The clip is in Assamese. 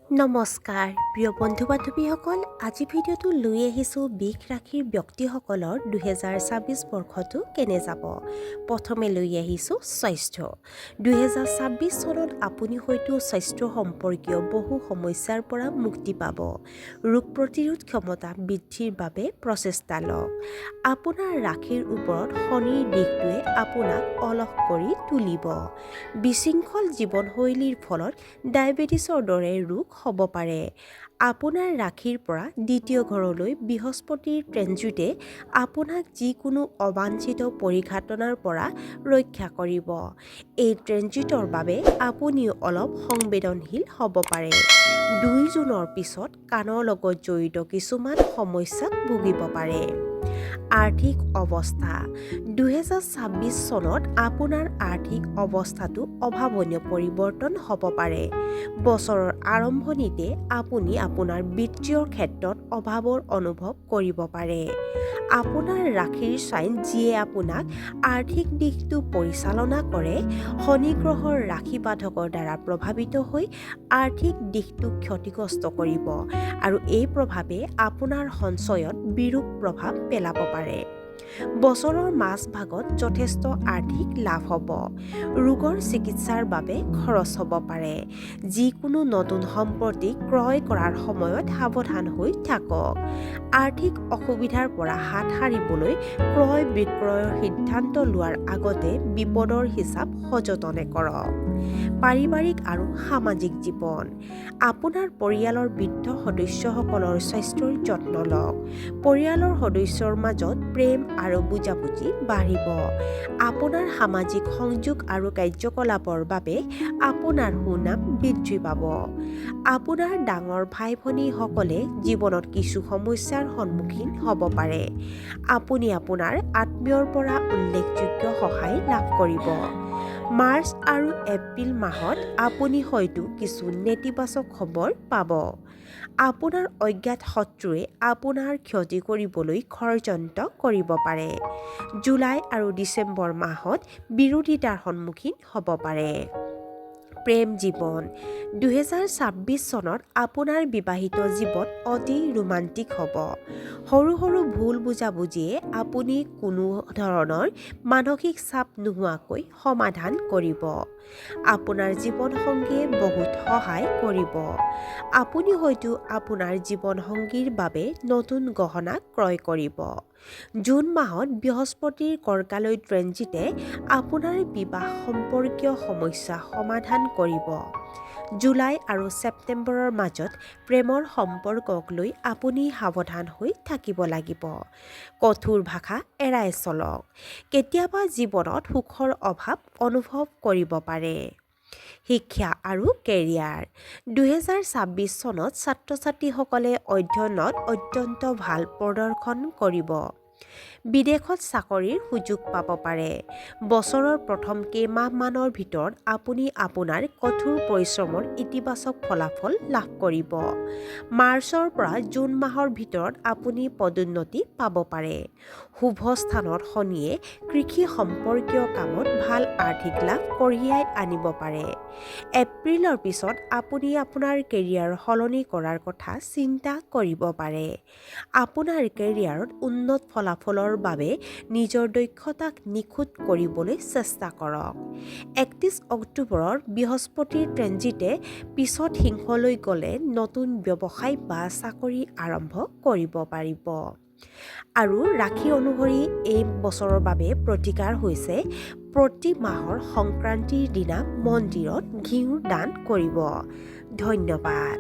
নমস্কাৰ প্ৰিয় বন্ধু বান্ধৱীসকল, আজি ভিডিঅ'টো লৈ আহিছোঁ বিষ ৰাশিৰ ব্যক্তিসকলৰ 2026 বৰ্ষটো কেনে যাব। প্ৰথমে লৈ আহিছোঁ স্বাস্থ্য। 2026 চনত আপুনি হয়তো স্বাস্থ্য সম্পৰ্কীয় বহু সমস্যাৰ পৰা মুক্তি পাব। ৰোগ প্ৰতিৰোধ ক্ষমতা বৃদ্ধিৰ বাবে প্ৰচেষ্টা লওক। আপোনাৰ ৰাশিৰ ওপৰত শনিৰ দিশটোৱে আপোনাক অলস কৰি তুলিব। বিশৃংখল জীৱনশৈলীৰ ফলত ডায়েবেটিছৰ দৰে ৰোগ হ'ব পাৰে। আপোনাৰ ৰাশিৰ পৰা দ্বিতীয় ঘৰলৈ বৃহস্পতিৰ ট্ৰেনজিটে আপোনাক যিকোনো অবাঞ্ছিত পৰিঘটনাৰ পৰা ৰক্ষা কৰিব। এই ট্ৰেনজিটৰ বাবে আপুনিও অলপ সংবেদনশীল হ'ব পাৰে। 2 জুনৰ পিছত কাণৰ লগত জড়িত কিছুমান সমস্যাত ভুগিব পাৰে। আৰ্থিক অৱস্থা। 2026 চনত আপোনাৰ আৰ্থিক অৱস্থাটো অভাৱনীয় পৰিৱৰ্তন হ'ব পাৰে। বছৰৰ আৰম্ভণিতে আপুনি আপোনাৰ বিত্তীয় ক্ষেত্ৰত অভাৱৰ অনুভৱ কৰিব পাৰে। আপোনাৰ ৰাশিৰ চাইন যিয়ে আপোনাক আৰ্থিক দিশটো পৰিচালনা কৰে, শনি গ্ৰহৰ ৰাশি বাধকৰ দ্বাৰা প্ৰভাৱিত হৈ আৰ্থিক দিশটোক ক্ষতিগ্ৰস্ত কৰিব আৰু এই প্ৰভাৱে আপোনাৰ সঞ্চয়ত বিৰূপ প্ৰভাৱ পেলাব পাৰে। বছৰৰ মাজভাগত যথেষ্ট আৰ্থিক লাভ হ'ব। ৰোগৰ চিকিৎসাৰ বাবে খৰচ হ'ব পাৰে। যিকোনো নতুন সম্পত্তি ক্ৰয় কৰাৰ সময়ত সাৱধান হৈ থাকক। আৰ্থিক অসুবিধাৰ পৰা হাত সাৰিবলৈ ক্ৰয় বিক্ৰয়ৰ সিদ্ধান্ত লোৱাৰ আগতে বিপদৰ হিচাপ সযতনে কৰক। পাৰিবাৰিক আৰু সামাজিক জীৱন। আপোনাৰ পৰিয়ালৰ বৃদ্ধ সদস্যসকলৰ স্বাস্থ্যৰ যত্ন লওক। পৰিয়ালৰ সদস্যৰ মাজত প্ৰেম আৰু বুজাবুজি বাঢ়িব। আপোনাৰ সামাজিক সংযোগ আৰু কাৰ্যকলাপৰ বাবে আপোনাৰ সুনাম বৃদ্ধি পাব। আপোনাৰ ডাঙৰ ভাই ভনীসকলে জীৱনত কিছু সমস্যাৰ সন্মুখীন হ'ব পাৰে। আপুনি আপোনাৰ আত্মীয়ৰ পৰা উল্লেখযোগ্য সহায় লাভ কৰিব। মাৰ্চ আৰু এপ্ৰিল মাহত আপুনি হয়তো কিছু নেতিবাচক খবৰ পাব। আপোনাৰ অজ্ঞাত শত্ৰুৱে আপোনাৰ ক্ষতি কৰিবলৈ ষড়যন্ত্ৰ কৰিব পাৰে। জুলাই আৰু ডিচেম্বৰ মাহত বিৰোধিতাৰ সন্মুখীন হ'ব পাৰে। প্ৰেম জীৱন। 2026 চনত আপোনাৰ বিবাহিত জীৱন অতি ৰোমান্টিক হ'ব। সৰু সৰু ভুল বুজাবুজিয়ে আপুনি কোনো ধৰণৰ মানসিক চাপ নোহোৱাকৈ সমাধান কৰিব। আপোনাৰ জীৱনসংগীয়ে বহুত সহায় কৰিব। আপুনি হয়তো আপোনাৰ জীৱনসংগীৰ বাবে নতুন গহনা ক্ৰয় কৰিব। জুন মাহত বৃহস্পতিৰ কৰ্কালৈ ট্ৰেনজিটে আপোনাৰ বিবাহ সম্পৰ্কীয় সমস্যা সমাধান কৰিব। জুলাই আৰু ছেপ্টেম্বৰৰ মাজত প্ৰেমৰ সম্পৰ্কক লৈ আপুনি সাৱধান হৈ থাকিব লাগিব। কঠোৰ ভাষা এৰাই চলক। কেতিয়াবা জীৱনত সুখৰ অভাৱ অনুভৱ কৰিব পাৰে। শিক্ষা আৰু কেৰিয়াৰ। 2026 চনত ছাত্ৰ-ছাত্ৰীসকলে অধ্যয়নত অত্যন্ত ভাল প্ৰদৰ্শন কৰিব। বিদেশত চাকৰিৰ সুযোগ পাব পাৰে। বছৰৰ প্ৰথম কেইমাহমানৰ ভিতৰত আপুনি আপোনাৰ কঠোৰ পৰিশ্ৰমৰ ইতিবাচক ফলাফল লাভ কৰিব। মাৰ্চৰ পৰা জুন মাহৰ ভিতৰত আপুনি পদোন্নতি পাব পাৰে। শুভ স্থানত শনিয়ে কৃষি সম্পৰ্কীয় কামত ভাল আৰ্থিক লাভ কঢ়িয়াই আনিব পাৰে। এপ্ৰিলৰ পিছত আপুনি আপোনাৰ কেৰিয়াৰ সলনি কৰাৰ কথা চিন্তা কৰিব পাৰে। আপোনাৰ কেৰিয়াৰত উন্নত ফলাফলৰ বাবে নিজৰ দক্ষতাক নিখুঁত কৰিবলৈ চেষ্টা কৰক। 31 অক্টোবৰৰ বৃহস্পতিৰ ট্ৰেনজিটে পিছত সিংহলৈ গ'লে নতুন ব্যৱসায় বা চাকৰি আৰম্ভ কৰিব পাৰিব। আৰু ৰাশি অনুসৰি এই বছৰৰ বাবে প্ৰতিকাৰ হৈছে প্ৰতি মাহৰ সংক্ৰান্তিৰ দিনা মন্দিৰত ঘিউ দান কৰিব। ধন্যবাদ।